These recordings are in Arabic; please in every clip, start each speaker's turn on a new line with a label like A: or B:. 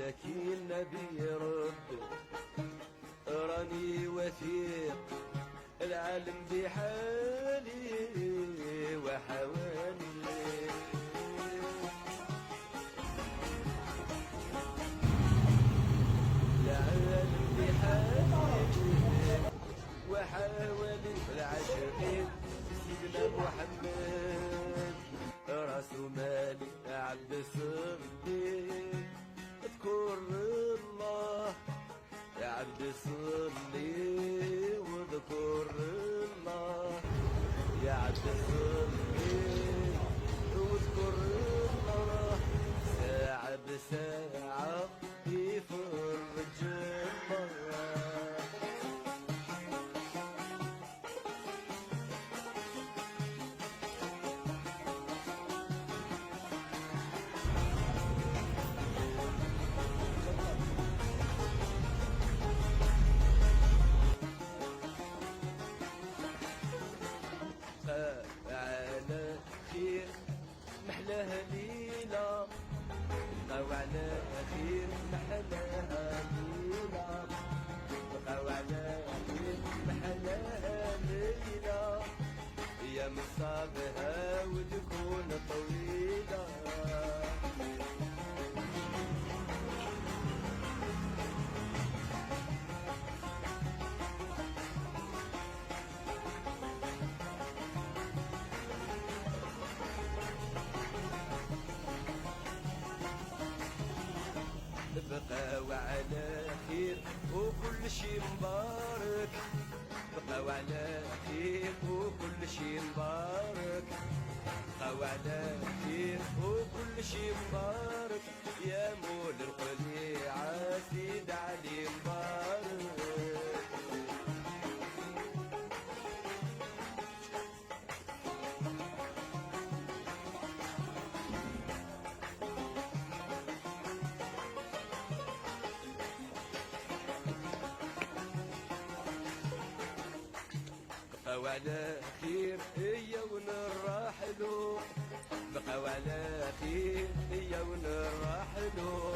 A: لكن نبي رد راني وثيق العالم بحالي وحوالي العالم بحالي وحوالي العاشقين سيدنا محمد راسو مالي عبد صلي اذكر الله يا عبد صلي واذكر الله يا عبد صلي واذكر الله ساعة بساعة يفرج الله على خير محلاها ليلة بقاو على خير محلاها ليلة بقاو على خير محلاها ليلة يا مصابها وتكون طويلة بقاو على خير وكل شي مبارك بقاو على خير وكل شي مبارك بقاو على خير وكل شي مبارك يا مول القليعة سيد علي مبارك بقاو على خير هي ونرحلو بقاو على خير هي ونرحلو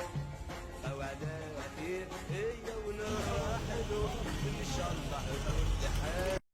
A: بقاو على خير هي ونرحلو ان شاء الله كل حال